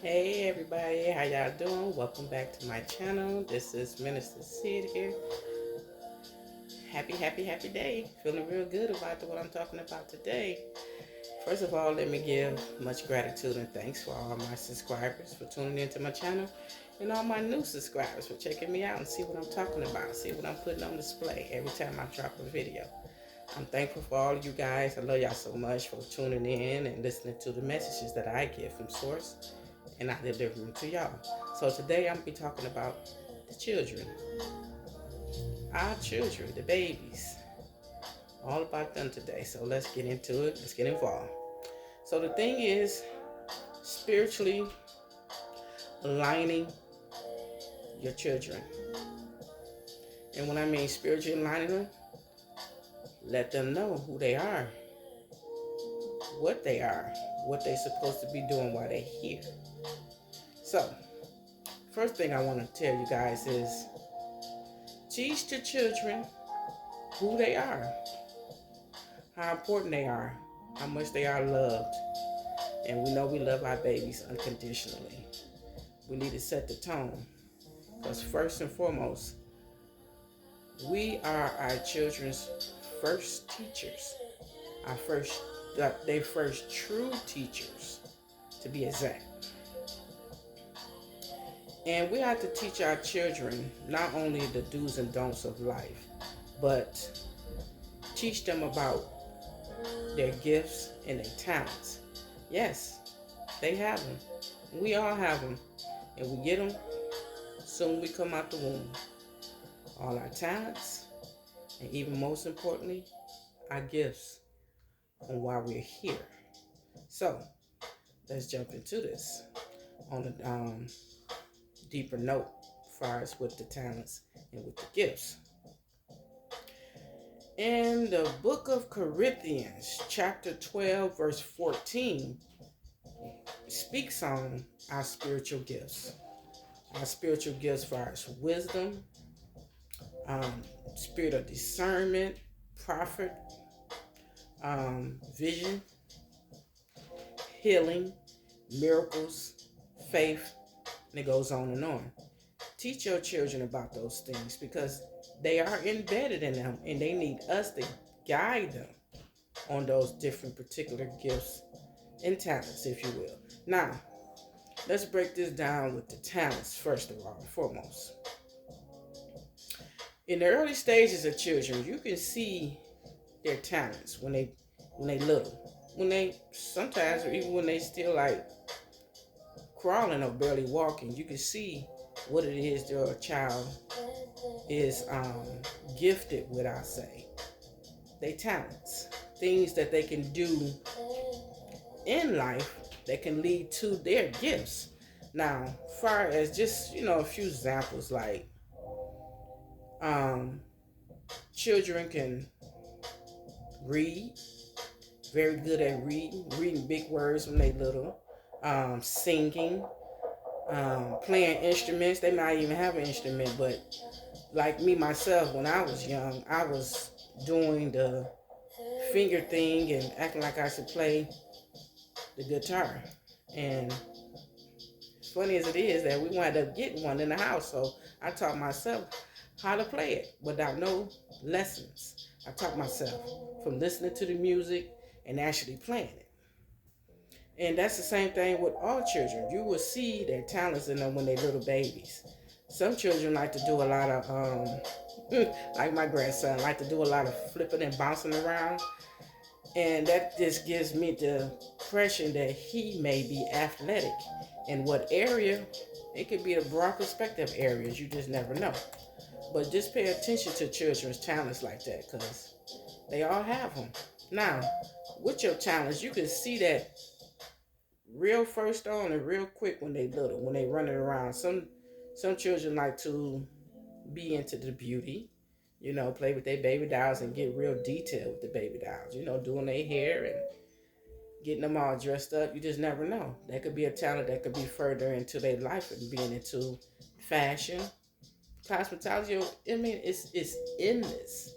Hey everybody, how y'all doing? Welcome back to my channel. This is Minister Sid here. Happy day. Feeling real good about what I'm talking about today. First of all, let me give much gratitude and thanks for all my subscribers for tuning into my channel and all my new subscribers for checking me out and see what I'm talking about, see what I'm putting on display every time I drop a video. I'm thankful for all of you guys. I love y'all so much for tuning in and listening to the messages that I get from Source, and I deliver them to y'all. So today I'm going to be talking about the children, our children, the babies, all about them today. So let's get into it. Let's get involved. So the thing is, spiritually aligning your children. And when I mean spiritually aligning them, let them know who they are, what they're supposed to be doing while they're here. So, first thing I want to tell you guys is teach the children who they are, how important they are, how much they are loved. And we know we love our babies unconditionally. We need to set the tone. Because first and foremost, we are our children's first teachers. Their first true teachers, to be exact. And we have to teach our children not only the do's and don'ts of life, but teach them about their gifts and their talents. Yes, they have them. We all have them. And we get them soon we come out the womb. All our talents, and even most importantly, our gifts on why we're here. So, let's jump into this on a deeper note as far as with the talents and with the gifts. In the book of Corinthians, chapter 12, verse 14, speaks on our spiritual gifts. Our spiritual gifts as far as wisdom, spirit of discernment, prophet, vision, healing, miracles, faith, and it goes on and on. Teach your children about those things because they are embedded in them and they need us to guide them on those different particular gifts and talents, if you will. Now, let's break this down with the talents first of all, foremost. In the early stages of children, you can see their talents when they little. When they sometimes or even when they still like crawling or barely walking, you can see what it is their child is gifted with, I say. They talents. Things that they can do in life that can lead to their gifts. Now, far as just, a few examples like children can read, very good at reading big words when they little, singing, playing instruments. They might even have an instrument, but like me myself, when I was young, I was doing the finger thing and acting like I should play the guitar. And funny as it is that we wound up getting one in the house, so I taught myself how to play it without no lessons. I taught myself from listening to the music and actually playing it. And that's the same thing with all children. You will see their talents in them when they're little babies. Some children like to do a lot of, like my grandson, like to do a lot of flipping and bouncing around. And that just gives me the impression that he may be athletic. In what area? It could be a broad perspective areas. You just never know. But just pay attention to children's talents like that because they all have them. Now, with your talents, you can see that real first on and real quick when they little, when they running around. Some children like to be into the beauty, play with their baby dolls and get real detailed with the baby dolls, doing their hair and getting them all dressed up. You just never know. That could be a talent that could be further into their life and being into fashion, cosmetology. I mean, it's endless.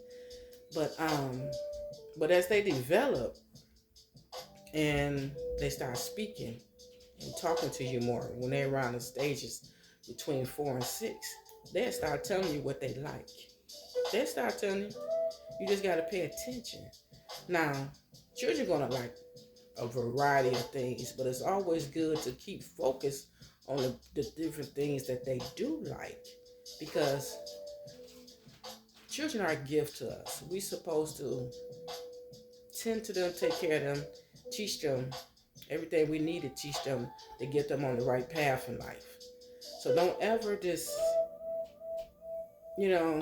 But as they develop and they start speaking and talking to you more when they're around the stages between 4 and 6. They'll start telling you what they like. They'll start telling you. You just got to pay attention. Now, children gonna like a variety of things, but it's always good to keep focused on the different things that they do like, because children are a gift to us. We supposed to tend to them, take care of them, teach them everything we need to teach them to get them on the right path in life. So don't ever just, you know,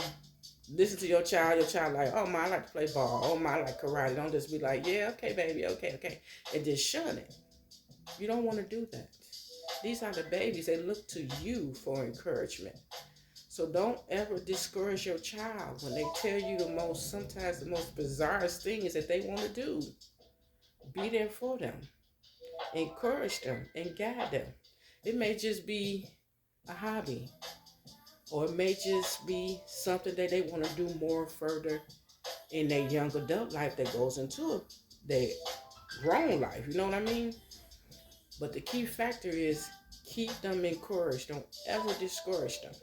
listen to your child. Your child like, oh my, I like to play ball. Oh my, I like karate. Don't just be like, yeah, okay, baby, okay, okay, and just shun it. You don't want to do that. These are the babies. They look to you for encouragement. So don't ever discourage your child when they tell you sometimes the most bizarre things that they want to do. Be there for them. Encourage them and guide them. It may just be a hobby, or it may just be something that they want to do more further in their young adult life that goes into their grown life. You know what I mean? But the key factor is keep them encouraged. Don't ever discourage them.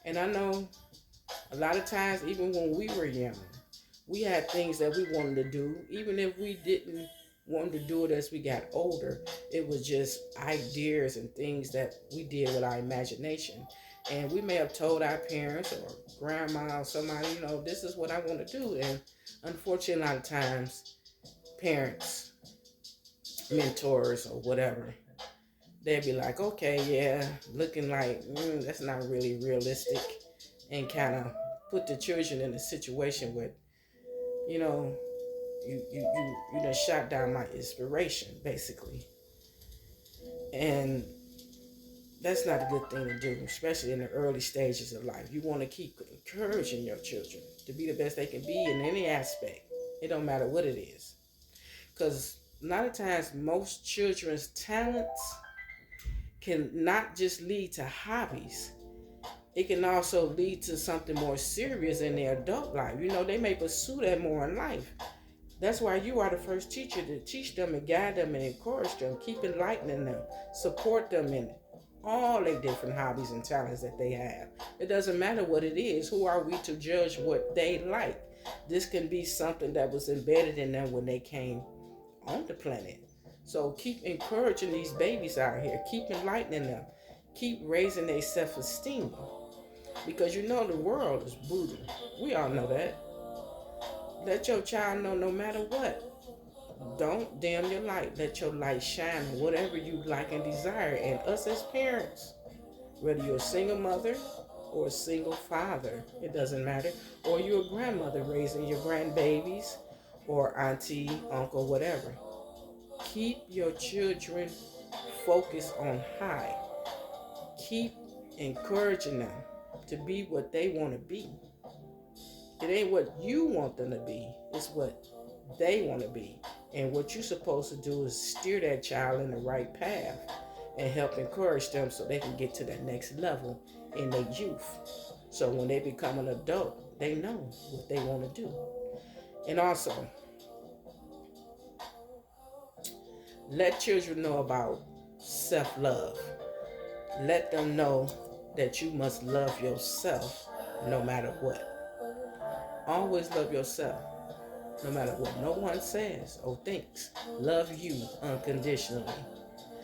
And I know a lot of times, even when we were young, we had things that we wanted to do. Even if we didn't want to do it as we got older, it was just ideas and things that we did with our imagination. And we may have told our parents or grandma or somebody, this is what I want to do. And unfortunately, a lot of times, parents, mentors, or whatever, they'd be like, okay, yeah, looking like that's not really realistic, and kind of put the children in a situation where, you know, you done shot down my inspiration, basically. And that's not a good thing to do, especially in the early stages of life. You want to keep encouraging your children to be the best they can be in any aspect. It don't matter what it is. Because a lot of times, most children's talents can not just lead to hobbies. It can also lead to something more serious in their adult life. They may pursue that more in life. That's why you are the first teacher to teach them and guide them and encourage them, keep enlightening them, support them in all their different hobbies and talents that they have. It doesn't matter what it is. Who are we to judge what they like? This can be something that was embedded in them when they came on the planet. So keep encouraging these babies out here. Keep enlightening them. Keep raising their self-esteem. Because the world is brutal. We all know that. Let your child know no matter what. Don't dim your light. Let your light shine in whatever you like and desire. And us as parents, whether you're a single mother or a single father, it doesn't matter. Or you're a grandmother raising your grandbabies, or auntie, uncle, whatever. Keep your children focused on high. Keep encouraging them to be what they want to be. It ain't what you want them to be. It's what they want to be. And what you're supposed to do is steer that child in the right path and help encourage them so they can get to that next level in their youth. So when they become an adult, they know what they want to do. And also, let children know about self-love. Let them know that you must love yourself no matter what. Always love yourself no matter what no one says or thinks. Love you unconditionally.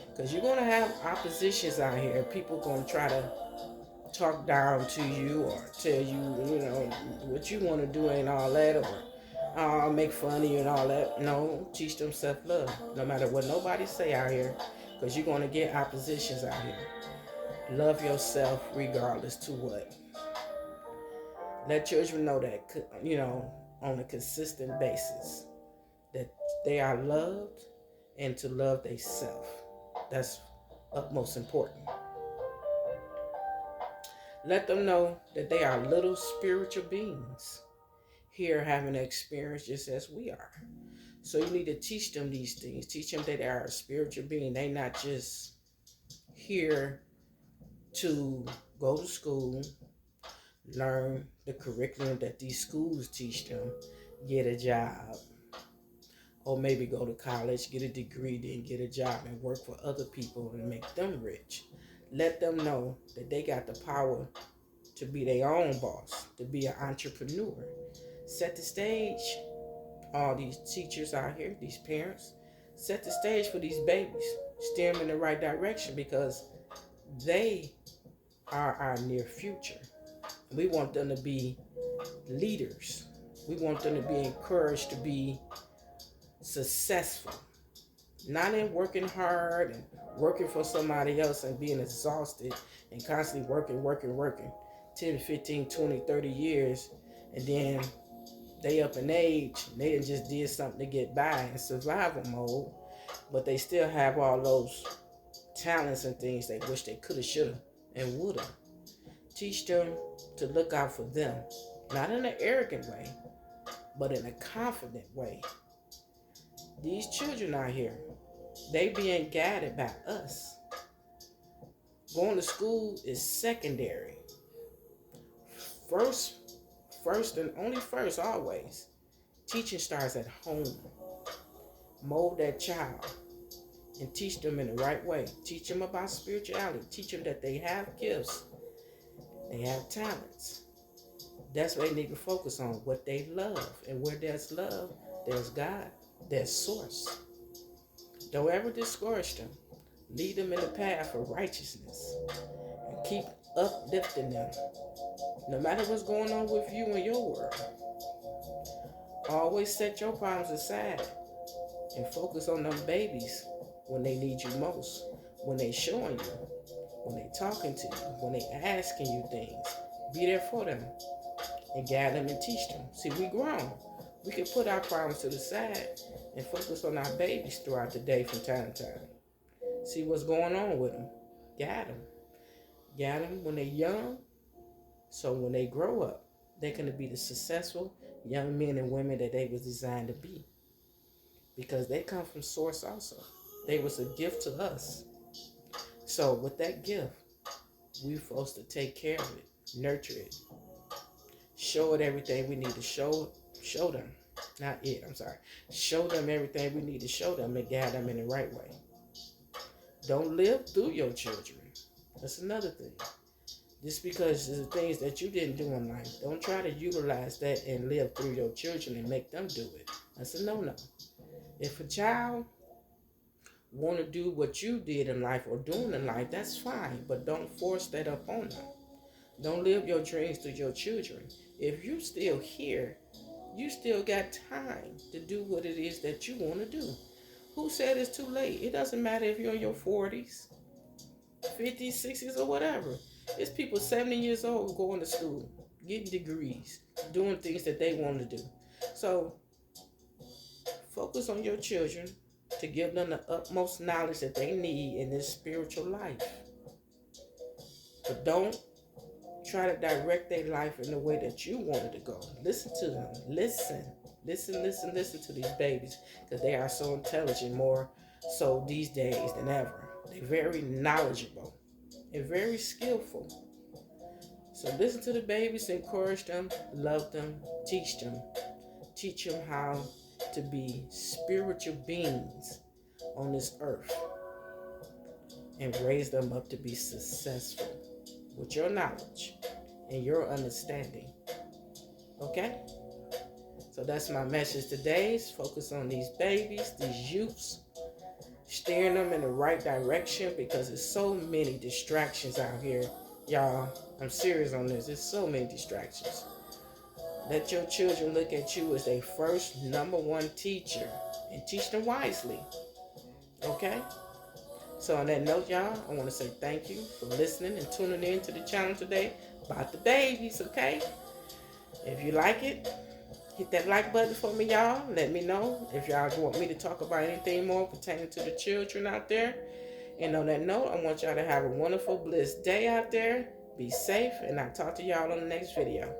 Because you're going to have oppositions out here. People going to try to talk down to you or tell you, what you want to do ain't all that, or make fun of you and all that. No, teach them self-love no matter what nobody say out here, because you're going to get oppositions out here. Love yourself regardless to what. Let children know that, on a consistent basis, that they are loved and to love themselves. That's utmost important. Let them know that they are little spiritual beings here having an experience just as we are. So you need to teach them these things. Teach them that they are a spiritual being. They're not just here to go to school, learn the curriculum that these schools teach them, get a job, or maybe go to college, get a degree, then get a job and work for other people and make them rich. Let them know that they got the power to be their own boss, to be an entrepreneur. Set the stage, all these teachers out here, these parents, set the stage for these babies. Steer them in the right direction because they are our near future. We want them to be leaders. We want them to be encouraged to be successful. Not in working hard and working for somebody else and being exhausted and constantly working 10, 15, 20, 30 years. And then they up in age and they just did something to get by in survival mode. But they still have all those talents and things they wish they could have, should have, and would have. Teach them to look out for them. Not in an arrogant way, but in a confident way. These children out here, they being guided by us. Going to school is secondary. First and only first always. Teaching starts at home. Mold that child and teach them in the right way. Teach them about spirituality. Teach them that they have gifts. They have talents. That's what they need to focus on, what they love. And where there's love, there's God, there's source. Don't ever discourage them. Lead them in the path of righteousness. And keep uplifting them. No matter what's going on with you in your world. Always set your problems aside and focus on them babies when they need you most. When they showing you. When they talking to you. When they asking you things. Be there for them. And guide them and teach them. See, we grown. We can put our problems to the side and focus on our babies throughout the day from time to time. See what's going on with them. Guide them. Guide them when they're young. So when they grow up, they're going to be the successful young men and women that they was designed to be. Because they come from source also. They was a gift to us. So with that gift, we're supposed to take care of it, nurture it, show it everything we need to show them. Not it, I'm sorry. Show them everything we need to show them and guide them in the right way. Don't live through your children. That's another thing. Just because of the things that you didn't do in life, don't try to utilize that and live through your children and make them do it. That's a no-no. If a child want to do what you did in life or doing in life, that's fine. But don't force that up on them. Don't live your dreams through your children. If you're still here, you still got time to do what it is that you want to do. Who said it's too late? It doesn't matter if you're in your 40s, 50s, 60s, or whatever. It's people 70 years old going to school, getting degrees, doing things that they want to do. So focus on your children to give them the utmost knowledge that they need in this spiritual life. But don't try to direct their life in the way that you want it to go. Listen to them. Listen to these babies, because they are so intelligent, more so these days than ever. They're very knowledgeable and very skillful. So listen to the babies, encourage them, love them, teach them. Teach them how to be spiritual beings on this earth and raise them up to be successful with your knowledge and your understanding. Okay? So that's my message today. Is focus on these babies, these youths, steering them in the right direction, because there's so many distractions out here. Y'all, I'm serious on this. There's so many distractions. Let your children look at you as their first number one teacher and teach them wisely. Okay? So on that note, y'all, I want to say thank you for listening and tuning in to the channel today about the babies, okay? If you like it, hit that like button for me, y'all. Let me know if y'all want me to talk about anything more pertaining to the children out there. And on that note, I want y'all to have a wonderful, blessed day out there. Be safe, and I'll talk to y'all on the next video.